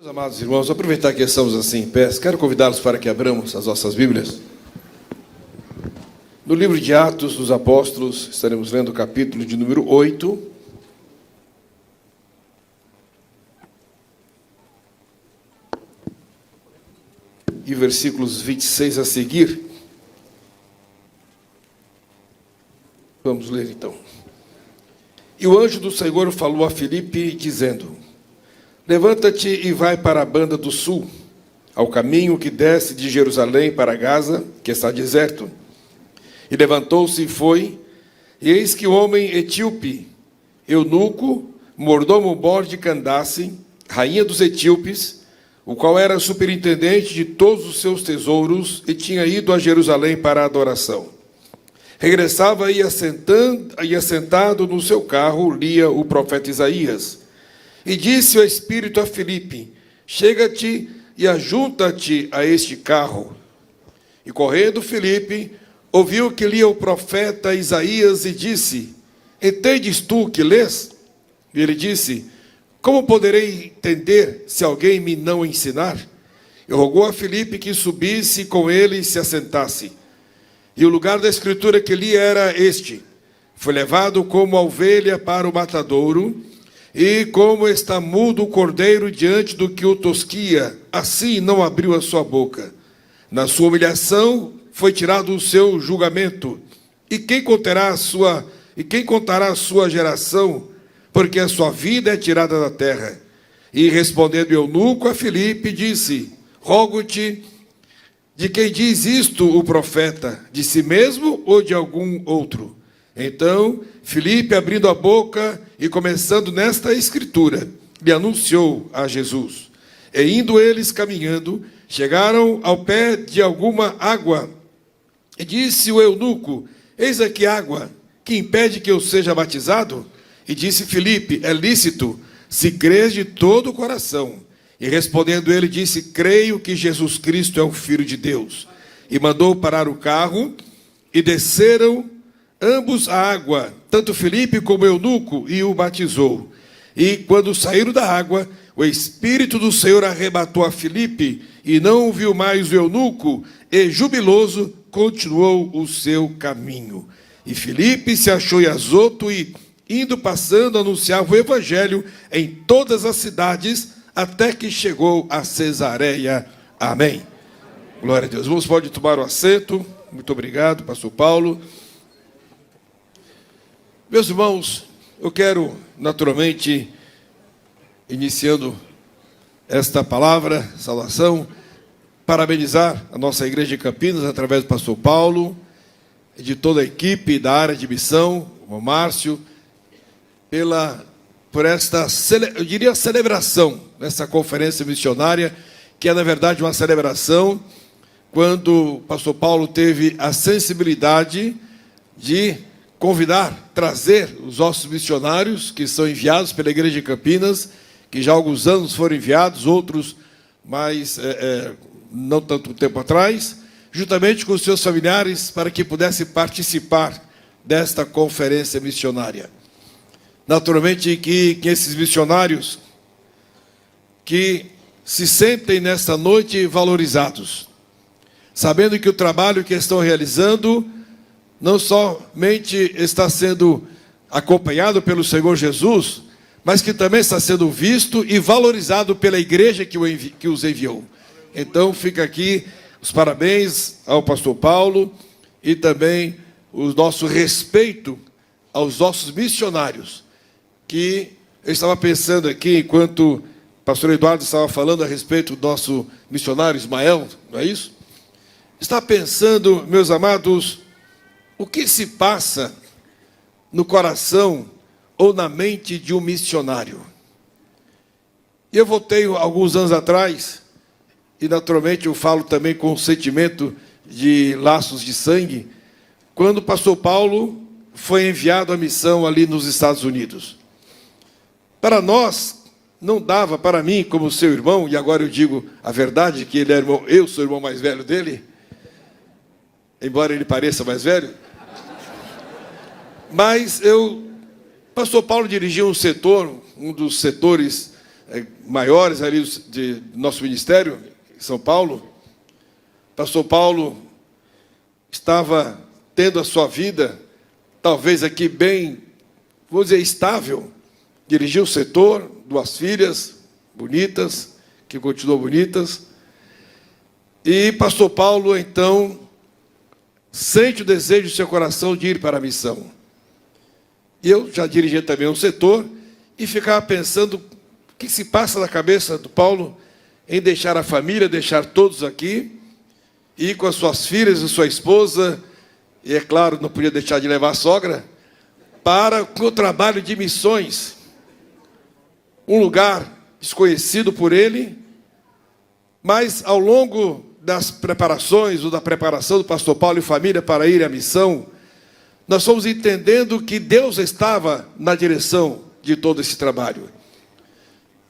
Meus amados irmãos, aproveitar que estamos assim em pé, quero convidá-los para que abramos as nossas Bíblias. No livro de Atos dos Apóstolos, estaremos lendo o capítulo de número 8. E versículos 26 a seguir. Vamos ler então. E o anjo do Senhor falou a Filipe, dizendo: Levanta-te e vai para a banda do sul, ao caminho que desce de Jerusalém para Gaza, que está deserto. E levantou-se e foi, e eis que o homem etíope, eunuco, mordomo-mor de Candace, rainha dos etíopes, o qual era superintendente de todos os seus tesouros, e tinha ido a Jerusalém para a adoração. Regressava e assentado no seu carro, lia o profeta Isaías. E disse o Espírito a Filipe: Chega-te e ajunta-te a este carro. E correndo Filipe, ouviu que lia o profeta Isaías e disse: Entendes tu o que lês? E ele disse: Como poderei entender se alguém me não ensinar? E rogou a Filipe que subisse com ele e se assentasse. E o lugar da escritura que li era este: Foi levado como a ovelha para o matadouro, e como está mudo o cordeiro diante do que o tosquia, assim não abriu a sua boca. Na sua humilhação foi tirado o seu julgamento. E quem contará a sua geração? Porque a sua vida é tirada da terra. E respondendo eunuco a Filipe, disse: Rogo-te, de quem diz isto o profeta? De si mesmo ou de algum outro? Então, Filipe, abrindo a boca e começando nesta escritura, lhe anunciou a Jesus. E indo eles caminhando, chegaram ao pé de alguma água. E disse o eunuco: Eis aqui água, que impede que eu seja batizado? E disse Filipe: É lícito, se crês de todo o coração. E respondendo ele, disse: Creio que Jesus Cristo é o Filho de Deus. E mandou parar o carro, e desceram ambos a água, tanto Filipe como o eunuco, e o batizou. E quando saíram da água, o Espírito do Senhor arrebatou a Filipe, e não viu mais o eunuco, e jubiloso continuou o seu caminho. E Filipe se achou em Azoto, e indo passando anunciava o evangelho em todas as cidades, até que chegou a Cesareia. Amém. Glória a Deus. Vamos, pode tomar o assento. Muito obrigado, pastor Paulo. Meus irmãos, eu quero, naturalmente, iniciando esta palavra, saudação, parabenizar a nossa igreja de Campinas, através do pastor Paulo, e de toda a equipe da área de missão, o Márcio, por esta, eu diria, celebração, nessa conferência missionária, que é, na verdade, uma celebração, quando o pastor Paulo teve a sensibilidade de convidar, trazer os nossos missionários, que são enviados pela igreja de Campinas, que já há alguns anos foram enviados, outros mais não tanto tempo atrás, juntamente com os seus familiares, para que pudessem participar desta conferência missionária. Naturalmente que esses missionários que se sentem nesta noite valorizados, sabendo que o trabalho que estão realizando não somente está sendo acompanhado pelo Senhor Jesus, mas que também está sendo visto e valorizado pela igreja que os enviou. Então fica aqui os parabéns ao pastor Paulo e também o nosso respeito aos nossos missionários, que eu estava pensando aqui, enquanto o pastor Eduardo estava falando a respeito do nosso missionário Ismael, não é isso? Está pensando, meus amados, o que se passa no coração ou na mente de um missionário? Eu voltei alguns anos atrás, e naturalmente eu falo também com o sentimento de laços de sangue, quando o pastor Paulo foi enviado à missão ali nos Estados Unidos. Para nós, não dava, para mim, como seu irmão, e agora eu digo a verdade, que ele é irmão, eu sou o irmão mais velho dele, embora ele pareça mais velho, mas pastor Paulo dirigia um setor, um dos setores maiores ali do nosso ministério, em São Paulo. Pastor Paulo estava tendo a sua vida, talvez aqui bem, vou dizer, estável. Dirigiu o setor, 2 filhas bonitas, que continuam bonitas. E pastor Paulo, então, sente o desejo do seu coração de ir para a missão. E eu já dirigi também um setor e ficava pensando o que se passa na cabeça do Paulo em deixar a família, deixar todos aqui, e ir com as suas filhas e sua esposa, e é claro, não podia deixar de levar a sogra, para o trabalho de missões. Um lugar desconhecido por ele, mas ao longo das preparações, ou da preparação do pastor Paulo e família para ir à missão, nós fomos entendendo que Deus estava na direção de todo esse trabalho.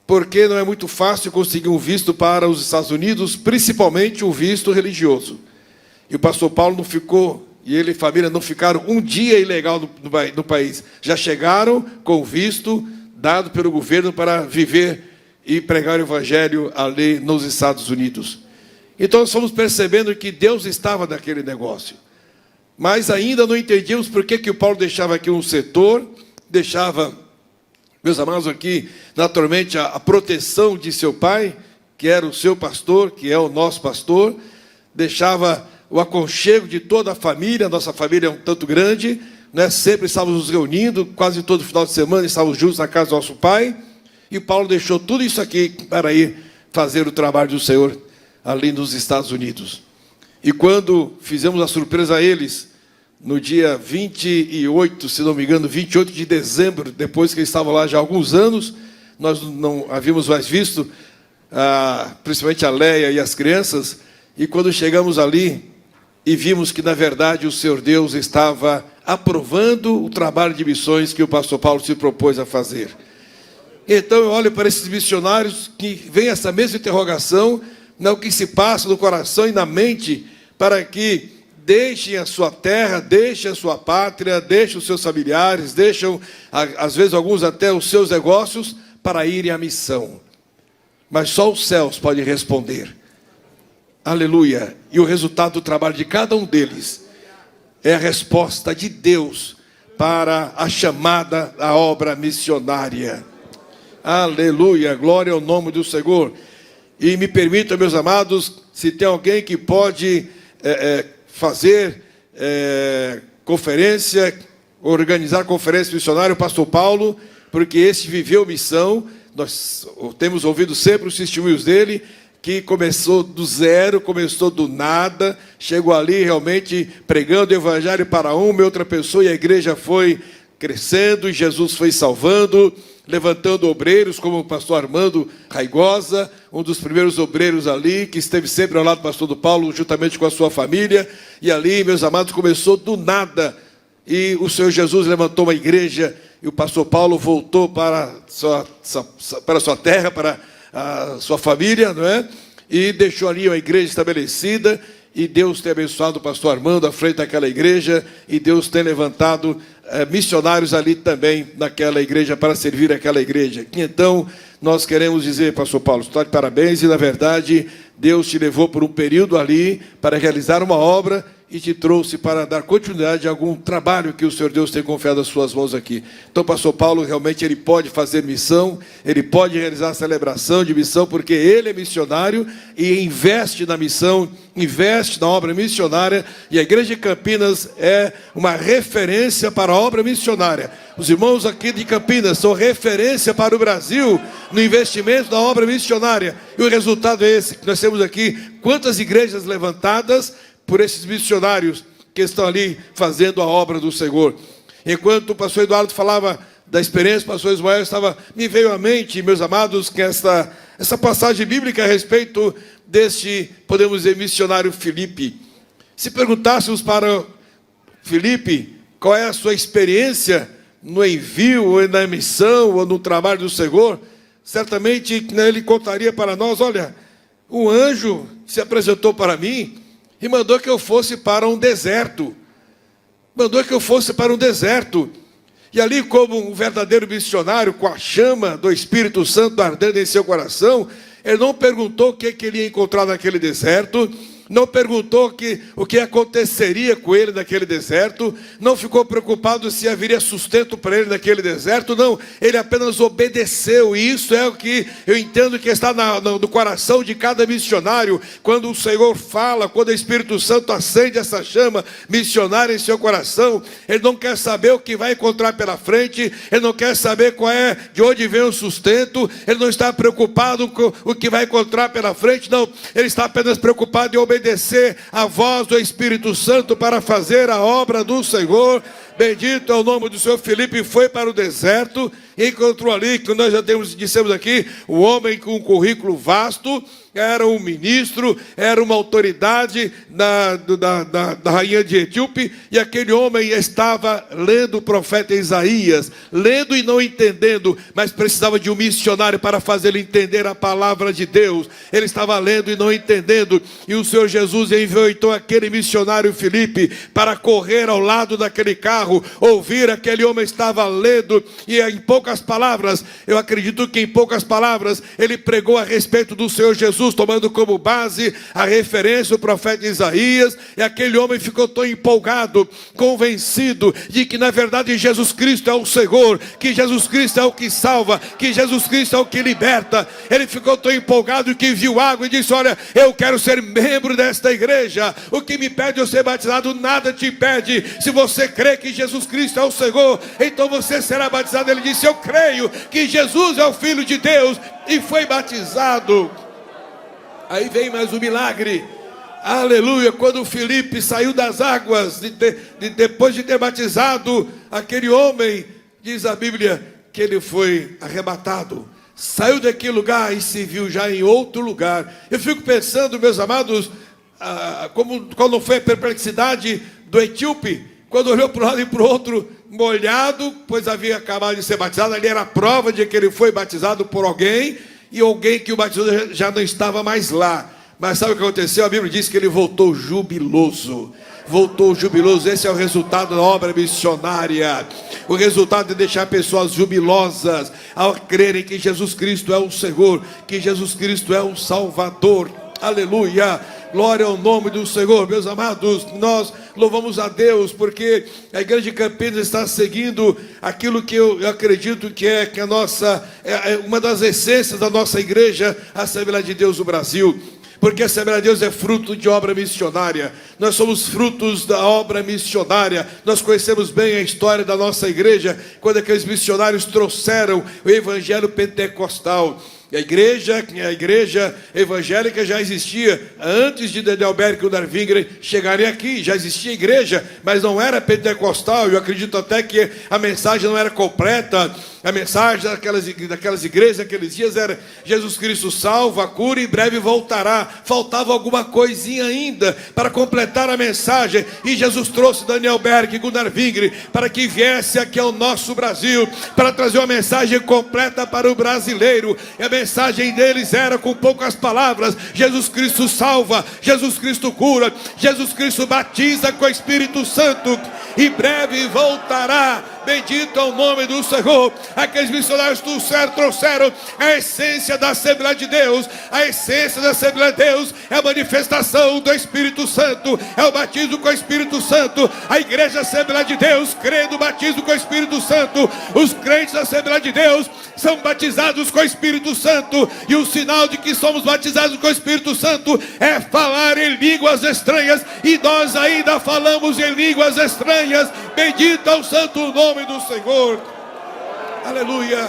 Porque não é muito fácil conseguir um visto para os Estados Unidos, principalmente um visto religioso. E o pastor Paulo não ficou, e ele e a família não ficaram um dia ilegal no país. Já chegaram com o visto dado pelo governo para viver e pregar o evangelho ali nos Estados Unidos. Então nós fomos percebendo que Deus estava naquele negócio. Mas ainda não entendíamos por que o Paulo deixava aqui um setor, deixava, meus amados, aqui, naturalmente, a proteção de seu pai, que era o seu pastor, que é o nosso pastor, deixava o aconchego de toda a família. A nossa família é um tanto grande, né? Sempre estávamos nos reunindo, quase todo final de semana estávamos juntos na casa do nosso pai, e o Paulo deixou tudo isso aqui para ir fazer o trabalho do Senhor ali nos Estados Unidos. E quando fizemos a surpresa a eles, no dia 28, se não me engano, 28 de dezembro, depois que eles estavam lá já há alguns anos, nós não havíamos mais visto, principalmente a Leia e as crianças, e quando chegamos ali e vimos que, na verdade, o Senhor Deus estava aprovando o trabalho de missões que o pastor Paulo se propôs a fazer. Então eu olho para esses missionários que vem essa mesma interrogação, o que se passa no coração e na mente, para que deixem a sua terra, deixem a sua pátria, deixem os seus familiares, deixam, às vezes, alguns até os seus negócios, para irem à missão. Mas só os céus podem responder. Aleluia! E o resultado do trabalho de cada um deles é a resposta de Deus para a chamada à obra missionária. Aleluia! Glória ao nome do Senhor. E me permitam, meus amados, se tem alguém que pode fazer conferência, organizar conferência missionária, o pastor Paulo, porque esse viveu missão. Nós temos ouvido sempre os testemunhos dele, que começou do zero, começou do nada, chegou ali realmente pregando o evangelho para uma e outra pessoa, e a igreja foi crescendo, e Jesus foi salvando, levantando obreiros, como o pastor Armando Raigosa, um dos primeiros obreiros ali, que esteve sempre ao lado do pastor do Paulo, juntamente com a ssua família. E ali, meus amados, começou do nada. E o Senhor Jesus levantou uma igreja, e o pastor Paulo voltou para a sua terra, para a sua família, não é? E deixou ali uma igreja estabelecida. E Deus tem abençoado o pastor Armando à frente daquela igreja, e Deus tem levantado missionários ali também naquela igreja, para servir aquela igreja. Então, nós queremos dizer, pastor Paulo, está de parabéns, e na verdade, Deus te levou por um período ali para realizar uma obra, e te trouxe para dar continuidade a algum trabalho que o Senhor Deus tem confiado às suas mãos aqui. Então, pastor Paulo, realmente, ele pode fazer missão, ele pode realizar a celebração de missão, porque ele é missionário e investe na missão, investe na obra missionária, e a igreja de Campinas é uma referência para a obra missionária. Os irmãos aqui de Campinas são referência para o Brasil no investimento na obra missionária, e o resultado é esse, que nós temos aqui quantas igrejas levantadas por esses missionários que estão ali fazendo a obra do Senhor. Enquanto o pastor Eduardo falava da experiência, o pastor Ismael me veio à mente, meus amados, que essa passagem bíblica a respeito deste, podemos dizer, missionário Filipe. Se perguntássemos para Filipe qual é a sua experiência no envio, ou na missão, ou no trabalho do Senhor, certamente ele contaria para nós: olha, um anjo se apresentou para mim e mandou que eu fosse para um deserto. Mandou que eu fosse para um deserto. E ali, como um verdadeiro missionário, com a chama do Espírito Santo ardendo em seu coração, ele não perguntou o que ele ia encontrar naquele deserto, não perguntou o que aconteceria com ele naquele deserto, não ficou preocupado se haveria sustento para ele naquele deserto, não, ele apenas obedeceu. E isso é o que eu entendo que está no coração de cada missionário, quando o Senhor fala, quando o Espírito Santo acende essa chama missionária em seu coração. Ele não quer saber o que vai encontrar pela frente, ele não quer saber de onde vem o sustento, ele não está preocupado com o que vai encontrar pela frente, não, ele está apenas preocupado em obedecer a voz do Espírito Santo para fazer a obra do Senhor. Bendito é o nome do Senhor. Filipe foi para o deserto e encontrou ali, que nós já dissemos aqui, um homem com um currículo vasto, era um ministro, era uma autoridade da rainha de Etíope, e aquele homem estava lendo o profeta Isaías, lendo e não entendendo, mas precisava de um missionário para fazer ele entender a palavra de Deus. Ele estava lendo e não entendendo, e o Senhor Jesus enviou então aquele missionário Filipe para correr ao lado daquele carro, ouvir aquele homem estava lendo, e em poucas palavras, eu acredito que em poucas palavras, ele pregou a respeito do Senhor Jesus, tomando como base a referência do profeta Isaías, e aquele homem ficou tão empolgado, convencido de que na verdade Jesus Cristo é o Senhor, que Jesus Cristo é o que salva, que Jesus Cristo é o que liberta. Ele ficou tão empolgado que viu água e disse: olha, eu quero ser membro desta igreja, o que me pede eu ser batizado, nada te impede. Se você crê que Jesus Cristo é o Senhor, então você será batizado. Ele disse: eu creio que Jesus é o Filho de Deus, e foi batizado. Aí vem mais um milagre, aleluia. Quando Filipe saiu das águas, depois de ter batizado aquele homem, diz a Bíblia que ele foi arrebatado, saiu daquele lugar e se viu já em outro lugar. Eu fico pensando, meus amados, quando foi a perplexidade do etíope, quando olhou para um lado e para o outro, molhado, pois havia acabado de ser batizado. Ali era a prova de que ele foi batizado por alguém, e alguém que o batizou já não estava mais lá. Mas sabe o que aconteceu? A Bíblia diz que ele voltou jubiloso. Voltou jubiloso. Esse é o resultado da obra missionária. O resultado de deixar pessoas jubilosas ao crerem que Jesus Cristo é o Senhor, que Jesus Cristo é o Salvador. Aleluia. Glória ao nome do Senhor. Meus amados, nós louvamos a Deus porque a igreja de Campinas está seguindo aquilo que eu acredito que é uma das essências da nossa igreja, a Assembleia de Deus do Brasil. Porque a Assembleia de Deus é fruto de obra missionária. Nós somos frutos da obra missionária. Nós conhecemos bem a história da nossa igreja, quando aqueles missionários trouxeram o evangelho pentecostal. A igreja evangélica já existia antes de Dedelberg e Gunnar Wingren chegarem aqui. Já existia igreja, mas não era pentecostal. Eu acredito até que a mensagem não era completa. A mensagem daquelas igrejas, naqueles dias, era: Jesus Cristo salva, cura e em breve voltará. Faltava alguma coisinha ainda para completar a mensagem. E Jesus trouxe Daniel Berg e Gunnar Wingren para que viesse aqui ao nosso Brasil, para trazer uma mensagem completa para o brasileiro. E a mensagem deles era com poucas palavras: Jesus Cristo salva, Jesus Cristo cura, Jesus Cristo batiza com o Espírito Santo, e breve voltará. Bendito é o nome do Senhor. Aqueles missionários trouxeram a essência da Assembleia de Deus. A essência da Assembleia de Deus é a manifestação do Espírito Santo, é o batismo com o Espírito Santo. A igreja Assembleia de Deus crê no batismo com o Espírito Santo. Os crentes da Assembleia de Deus são batizados com o Espírito Santo, e o sinal de que somos batizados com o Espírito Santo é falar em línguas estranhas, e nós ainda falamos em línguas estranhas. Bendito é o santo nome do Senhor. Aleluia.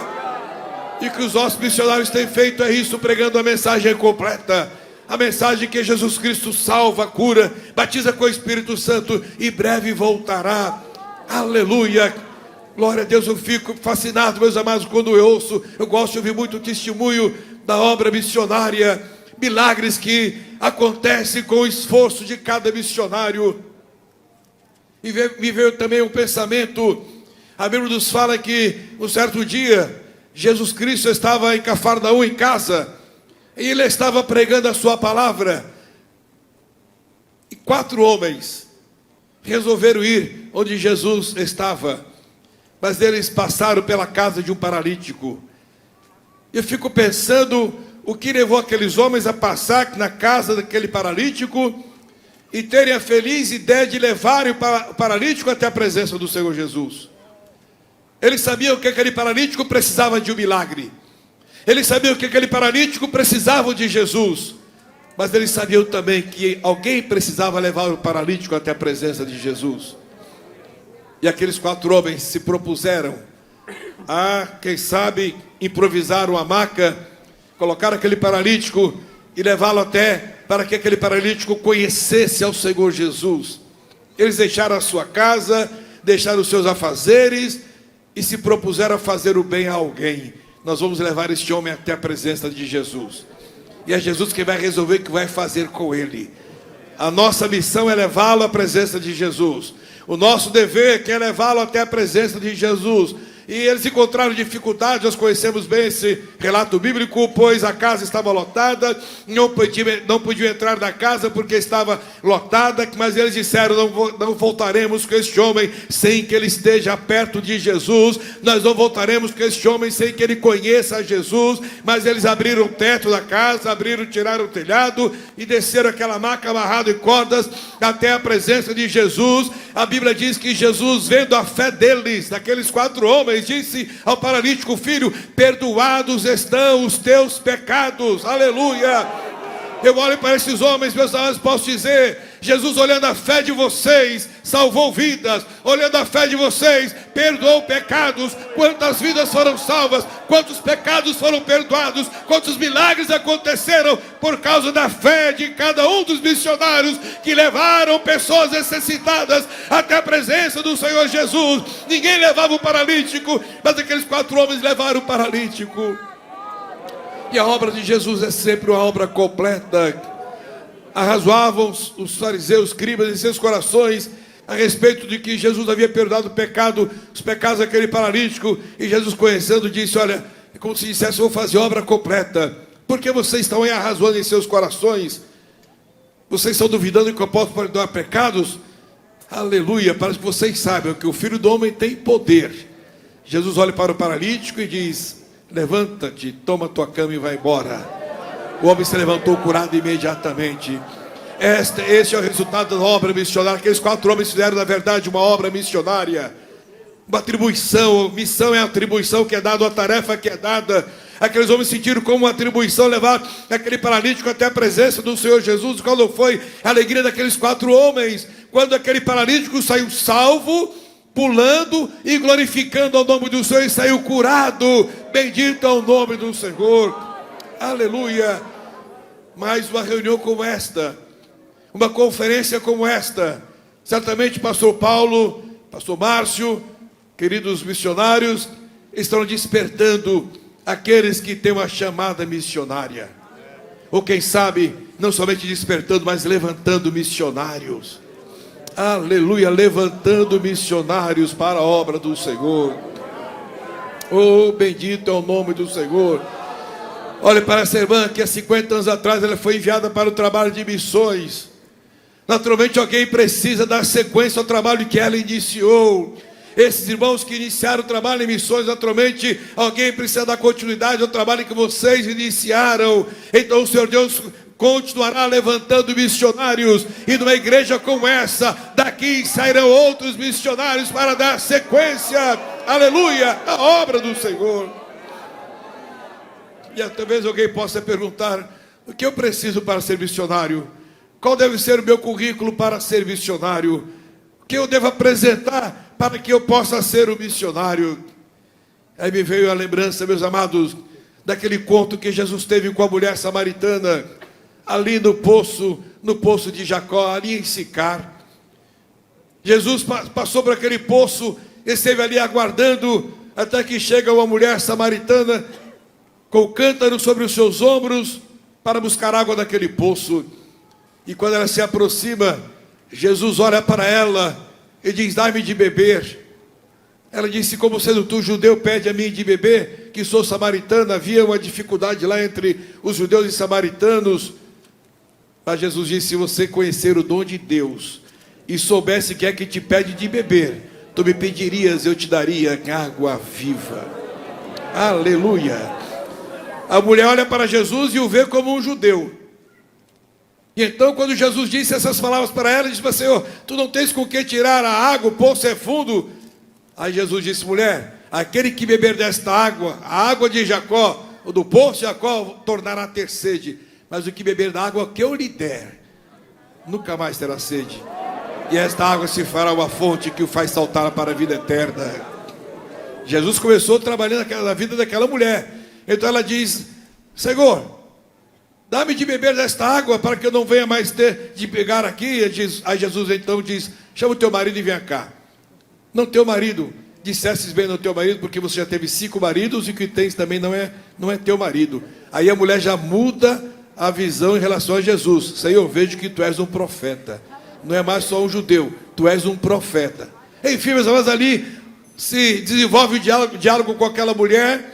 E que os nossos missionários têm feito é isso, pregando a mensagem completa, a mensagem que Jesus Cristo salva, cura, batiza com o Espírito Santo e breve voltará. Aleluia. Glória a Deus. Eu fico fascinado, meus amados, quando eu gosto de ouvir muito o testemunho da obra missionária, milagres que acontecem com o esforço de cada missionário. E me veio também um pensamento. A Bíblia nos fala que um certo dia Jesus Cristo estava em Cafarnaum, em casa, e ele estava pregando a sua palavra, e 4 homens resolveram ir onde Jesus estava. mas eles passaram pela casa de um paralítico. Eu fico pensando o que levou aqueles homens a passar na casa daquele paralítico e terem a feliz ideia de levarem o paralítico até a presença do Senhor Jesus. Eles sabiam que aquele paralítico precisava de um milagre. Eles sabiam que aquele paralítico precisava de Jesus. Mas eles sabiam também que alguém precisava levar o paralítico até a presença de Jesus. E aqueles 4 homens se propuseram a, quem sabe, improvisar uma maca, colocar aquele paralítico e levá-lo até para que aquele paralítico conhecesse ao Senhor Jesus. Eles deixaram a sua casa, deixaram os seus afazeres e se propuseram a fazer o bem a alguém. Nós vamos levar este homem até a presença de Jesus. E é Jesus que vai resolver o que vai fazer com ele. A nossa missão é levá-lo à presença de Jesus. O nosso dever é levá-lo até a presença de Jesus. E eles encontraram dificuldade, nós conhecemos bem esse relato bíblico, pois a casa estava lotada, não podiam entrar na casa porque estava lotada, mas eles disseram, não voltaremos com este homem sem que ele esteja perto de Jesus, nós não voltaremos com este homem sem que ele conheça Jesus. Mas eles abriram o teto da casa, tiraram o telhado e desceram aquela maca amarrada em cordas até a presença de Jesus. A Bíblia diz que Jesus, vendo a fé deles, daqueles 4 homens, disse ao paralítico: filho, perdoados estão os teus pecados. Aleluia. Eu olho para esses homens, meus amados, posso dizer, Jesus, olhando a fé de vocês, salvou vidas. Olhando a fé de vocês, perdoou pecados. Quantas vidas foram salvas, quantos pecados foram perdoados, quantos milagres aconteceram por causa da fé de cada um dos missionários que levaram pessoas necessitadas até a presença do Senhor Jesus. Ninguém levava o paralítico, mas aqueles 4 homens levaram o paralítico. E a obra de Jesus é sempre uma obra completa. Arrazoavam os fariseus, escribas em seus corações a respeito de que Jesus havia perdoado os pecados daquele paralítico. E Jesus, conhecendo, disse: olha, é como se dissesse, eu vou fazer obra completa. Por que vocês estão aí arrazoando em seus corações? Vocês estão duvidando que eu posso perdoar pecados? Aleluia, para que vocês saibam que o Filho do Homem tem poder. Jesus olha para o paralítico e diz: levanta-te, toma tua cama e vai embora. O homem se levantou curado imediatamente. Este é o resultado da obra missionária. Aqueles 4 homens fizeram, na verdade, uma obra missionária. Uma atribuição. Missão é a atribuição que é dada, a tarefa que é dada. Aqueles homens sentiram como uma atribuição levar aquele paralítico até a presença do Senhor Jesus. Qual não foi a alegria daqueles 4 homens? Quando aquele paralítico saiu salvo, pulando e glorificando ao nome do Senhor, e saiu curado. Bendito é o nome do Senhor. Aleluia. Mais uma reunião como esta, uma conferência como esta, certamente pastor Paulo, pastor Márcio, queridos missionários, estão despertando aqueles que têm uma chamada missionária. Ou quem sabe, não somente despertando, mas levantando missionários. Aleluia, levantando missionários para a obra do Senhor. Oh, bendito é o nome do Senhor. Olhe para essa irmã que há 50 anos atrás ela foi enviada para o trabalho de missões. Naturalmente alguém precisa dar sequência ao trabalho que ela iniciou. Esses irmãos que iniciaram o trabalho em missões, naturalmente alguém precisa dar continuidade ao trabalho que vocês iniciaram. Então o Senhor Deus continuará levantando missionários, e numa igreja como essa, daqui sairão outros missionários para dar sequência, aleluia, à obra do Senhor. E talvez alguém possa perguntar: o que eu preciso para ser missionário? Qual deve ser o meu currículo para ser missionário? O que eu devo apresentar para que eu possa ser um missionário? Aí me veio a lembrança, meus amados, daquele conto que Jesus teve com a mulher samaritana, ali no poço de Jacó, ali em Sicar. Jesus passou por aquele poço, esteve ali aguardando, até que chega uma mulher samaritana, com o cântaro sobre os seus ombros, para buscar água daquele poço. E quando ela se aproxima, Jesus olha para ela e diz: dá-me de beber. Ela disse: como sendo tu judeu, pede a mim de beber, que sou samaritana. Havia uma dificuldade lá entre os judeus e samaritanos. Mas Jesus disse: se você conhecer o dom de Deus e soubesse que é que te pede de beber, tu me pedirias, eu te daria água viva. Aleluia. A mulher olha para Jesus e o vê como um judeu. E então, quando Jesus disse essas palavras para ela, disse: Senhor, tu não tens com que tirar a água, o poço é fundo. Aí Jesus disse: mulher, aquele que beber desta água, a água de Jacó, ou do poço de Jacó, tornará a ter sede. Mas o que beber da água que eu lhe der, nunca mais terá sede. E esta água se fará uma fonte que o faz saltar para a vida eterna. Jesus começou trabalhando na vida daquela mulher. Então ela diz: Senhor, dá-me de beber desta água para que eu não venha mais ter de pegar aqui. Aí Jesus então diz: chama o teu marido e vem cá. Não teu marido, dissestes bem no teu marido, porque você já teve 5 maridos e o que tens também não é teu marido. Aí a mulher já muda a visão em relação a Jesus. Senhor, eu vejo que tu és um profeta. Não é mais só um judeu, tu és um profeta. Enfim, meus amados, ali se desenvolve o diálogo com aquela mulher.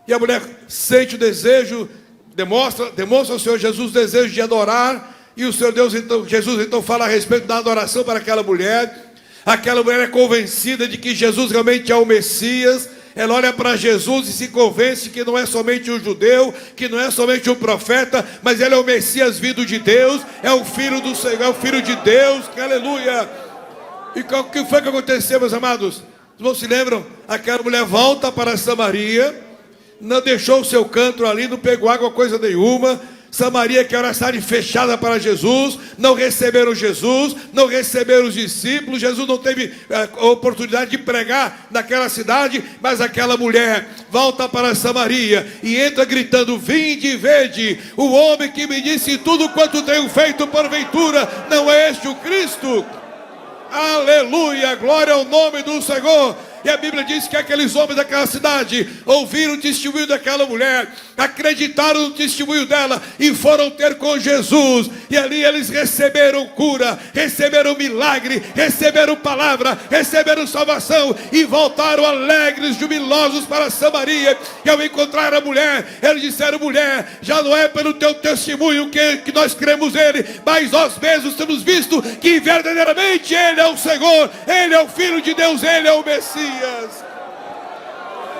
E a mulher sente o desejo, demonstra ao Senhor Jesus o desejo de adorar. E o Senhor Deus, então, Jesus então fala a respeito da adoração para aquela mulher. Aquela mulher é convencida de que Jesus realmente é o Messias. Ela olha para Jesus e se convence que não é somente um judeu, que não é somente um profeta, mas ele é o Messias vindo de Deus, é o Filho do Senhor, é o Filho de Deus, aleluia. E o que foi que aconteceu, meus amados? Os irmãos se lembram? Aquela mulher volta para Samaria, não deixou o seu canto ali, não pegou água, coisa nenhuma. Samaria, que era uma cidade fechada para Jesus, não receberam Jesus, não receberam os discípulos. Jesus não teve a oportunidade de pregar naquela cidade, mas aquela mulher volta para Samaria e entra gritando: vinde e vede, o homem que me disse tudo quanto tenho feito, porventura não é este o Cristo? Aleluia, glória ao nome do Senhor. E a Bíblia diz que aqueles homens daquela cidade ouviram o testemunho daquela mulher, acreditaram no testemunho dela e foram ter com Jesus. E ali eles receberam cura, receberam milagre, receberam palavra, receberam salvação e voltaram alegres, jubilosos para Samaria. E ao encontrar a mulher, eles disseram: mulher, já não é pelo teu testemunho que nós cremos nele, mas nós mesmos temos visto que verdadeiramente ele é o Senhor, ele é o Filho de Deus, ele é o Messias.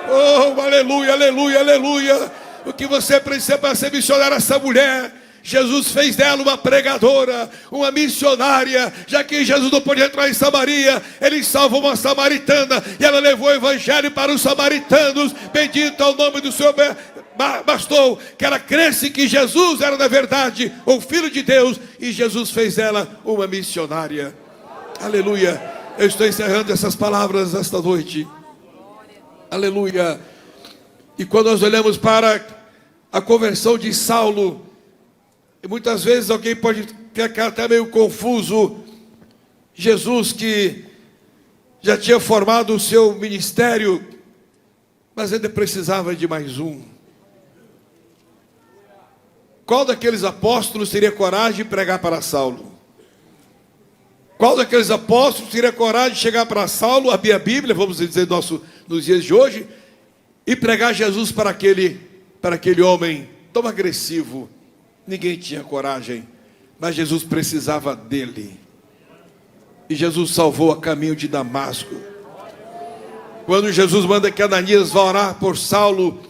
Oh, aleluia, aleluia, aleluia. O que você precisa para ser missionária, essa mulher? Jesus fez dela uma pregadora, uma missionária. Já que Jesus não podia entrar em Samaria, ele salvou uma samaritana e ela levou o evangelho para os samaritanos. Bendito é o nome do Senhor. Bastou que ela cresce que Jesus era na verdade o Filho de Deus, e Jesus fez dela uma missionária. Aleluia. Eu estou encerrando essas palavras esta noite. Aleluia. E quando nós olhamos para a conversão de Saulo, e muitas vezes alguém pode ficar até meio confuso. Jesus, que já tinha formado o seu ministério, mas ainda precisava de mais um. Qual daqueles apóstolos teria coragem de pregar para Saulo? Qual daqueles apóstolos teria coragem de chegar para Saulo, abrir a Bíblia, vamos dizer, nos dias de hoje, e pregar Jesus para aquele homem tão agressivo? Ninguém tinha coragem, mas Jesus precisava dele. E Jesus salvou a caminho de Damasco. Quando Jesus manda que Ananias vá orar por Saulo,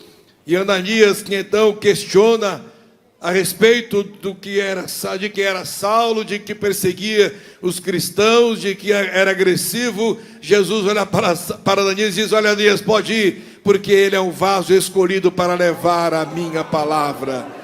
e Ananias que então questiona a respeito de que era Saulo, de que perseguia os cristãos, de que era agressivo, Jesus olha para Ananias e diz: olha, Ananias, pode ir, porque ele é um vaso escolhido para levar a minha palavra.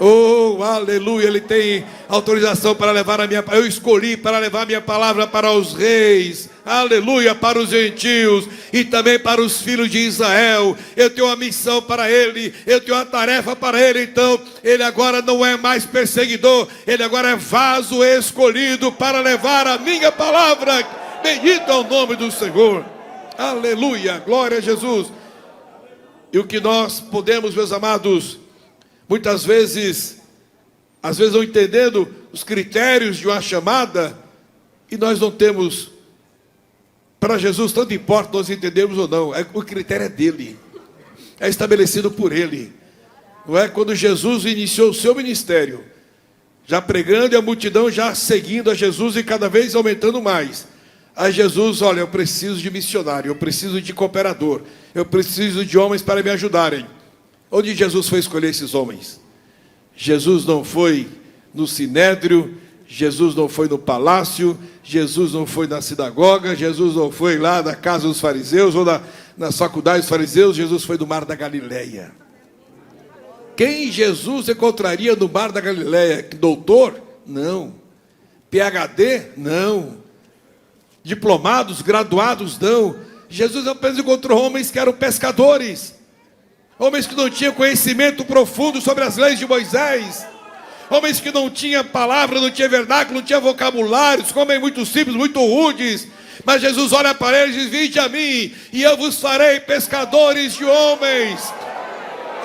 Oh, aleluia, ele tem autorização para levar a minha palavra. Eu escolhi para levar a minha palavra para os reis, aleluia, para os gentios e também para os filhos de Israel. Eu tenho uma missão para ele, eu tenho uma tarefa para ele. Então ele agora não é mais perseguidor, ele agora é vaso escolhido para levar a minha palavra. Bendito é o nome do Senhor, aleluia, glória a Jesus. E o que nós podemos, meus amados, muitas vezes, às vezes não entendendo os critérios de uma chamada, e nós não temos, para Jesus, tanto importa nós entendemos ou não, o critério é dele, é estabelecido por ele. Não é? Quando Jesus iniciou o seu ministério, já pregando e a multidão já seguindo a Jesus e cada vez aumentando mais, Aí Jesus, olha, eu preciso de missionário, eu preciso de cooperador, eu preciso de homens para me ajudarem. Onde Jesus foi escolher esses homens? Jesus não foi no sinédrio, Jesus não foi no palácio, Jesus não foi na sinagoga, Jesus não foi lá na casa dos fariseus ou na faculdade dos fariseus, Jesus foi no mar da Galileia. Quem Jesus encontraria no mar da Galileia? Doutor? Não. PhD? Não. Diplomados, graduados? Não. Jesus apenas encontrou homens que eram pescadores, homens que não tinham conhecimento profundo sobre as leis de Moisés, homens que não tinham palavra, não tinham vernáculo, não tinham vocabulários, homens muito simples, muito rudes. Mas Jesus olha para eles e diz: vinde a mim, e eu vos farei pescadores de homens.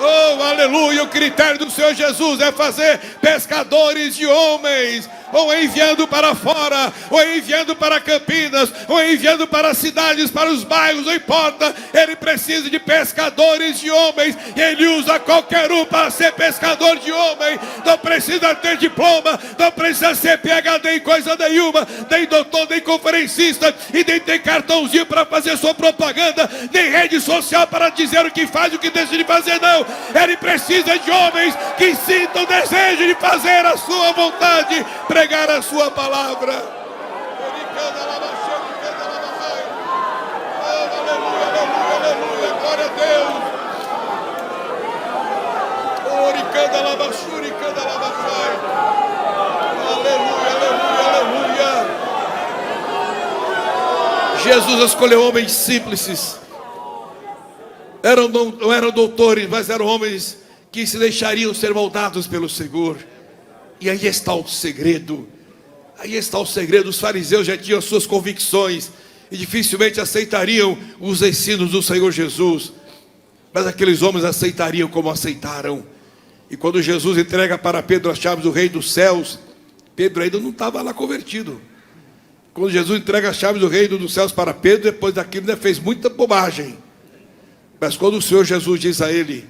Oh, aleluia! O critério do Senhor Jesus é fazer pescadores de homens, ou enviando para fora, ou enviando para Campinas, ou enviando para as cidades, para os bairros, não importa. Ele precisa de pescadores de homens, e Ele usa qualquer um para ser pescador de homem. Não precisa ter diploma, não precisa ser PhD em coisa nenhuma, nem doutor, nem conferencista, e nem tem cartãozinho para fazer sua propaganda, nem rede social para dizer o que faz e o que decide fazer, não. Ele precisa de homens que sintam o desejo de fazer a sua vontade, pregar a sua palavra. Aleluia, aleluia, aleluia, glória a Deus. Aleluia, aleluia, aleluia. Jesus escolheu homens simples. Não eram doutores, mas eram homens que se deixariam ser moldados pelo Senhor. E aí está o segredo. Aí está o segredo. Os fariseus já tinham suas convicções e dificilmente aceitariam os ensinos do Senhor Jesus. Mas aqueles homens aceitariam como aceitaram. E quando Jesus entrega para Pedro as chaves do reino dos céus, Pedro ainda não estava lá convertido. Quando Jesus entrega as chaves do reino dos céus para Pedro, depois daquilo ainda fez muita bobagem. Mas quando o Senhor Jesus diz a ele: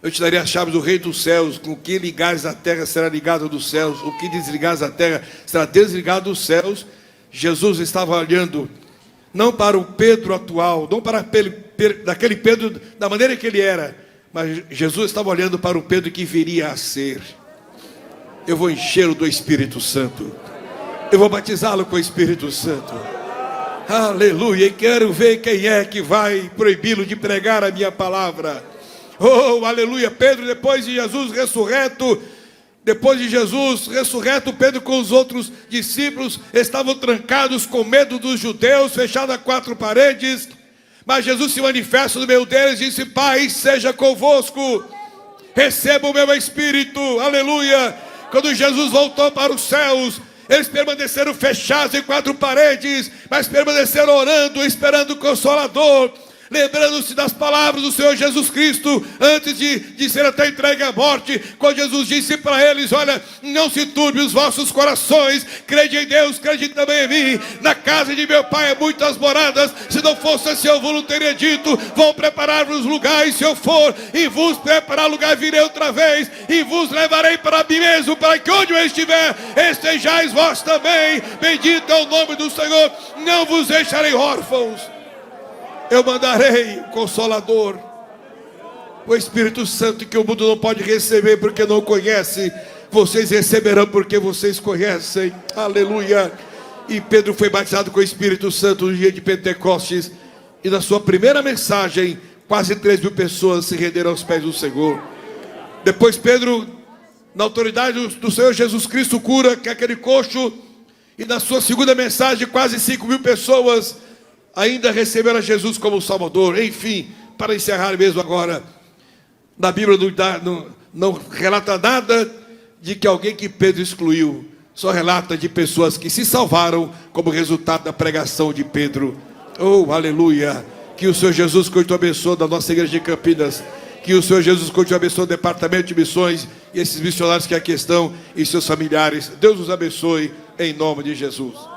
eu te darei as chaves do reino dos céus, com o que ligares na terra será ligado dos céus, o que desligares na terra será desligado dos céus. Jesus estava olhando não para o Pedro atual, não para daquele Pedro da maneira que ele era, mas Jesus estava olhando para o Pedro que viria a ser. Eu vou enchê-lo do Espírito Santo, eu vou batizá-lo com o Espírito Santo. Aleluia, e quero ver quem é que vai proibi-lo de pregar a minha palavra. Oh, aleluia. Pedro, depois de Jesus ressurreto, Pedro com os outros discípulos estavam trancados com medo dos judeus, fechados a quatro paredes. Mas Jesus se manifesta no meio deles e disse: Pai, seja convosco, receba o meu Espírito. Aleluia. Quando Jesus voltou para os céus, eles permaneceram fechados em quatro paredes, mas permaneceram orando, esperando o Consolador, lembrando-se das palavras do Senhor Jesus Cristo, antes de ser até entregue à morte, quando Jesus disse para eles: olha, não se turbe os vossos corações, crede em Deus, crede também em mim. Na casa de meu Pai há muitas moradas, se não fosse assim eu vos teria dito, vou preparar-vos lugares. Se eu for e vos preparar lugar, virei outra vez, e vos levarei para mim mesmo, para que onde eu estiver, estejais vós também. Bendito é o nome do Senhor. Não vos deixarei órfãos, eu mandarei o Consolador, o Espírito Santo, que o mundo não pode receber porque não conhece. Vocês receberão porque vocês conhecem. Aleluia. E Pedro foi batizado com o Espírito Santo no dia de Pentecostes, e na sua primeira mensagem quase 3.000 pessoas se renderam aos pés do Senhor. Depois Pedro, na autoridade do Senhor Jesus Cristo, cura aquele coxo, e na sua segunda mensagem quase 5.000 pessoas ainda receberam a Jesus como Salvador. Enfim, para encerrar mesmo agora, na Bíblia não relata nada de que alguém que Pedro excluiu, só relata de pessoas que se salvaram como resultado da pregação de Pedro. Oh, aleluia. Que o Senhor Jesus continue abençoando a nossa igreja de Campinas, que o Senhor Jesus continue abençoando o departamento de missões e esses missionários que aqui estão e seus familiares. Deus os abençoe em nome de Jesus.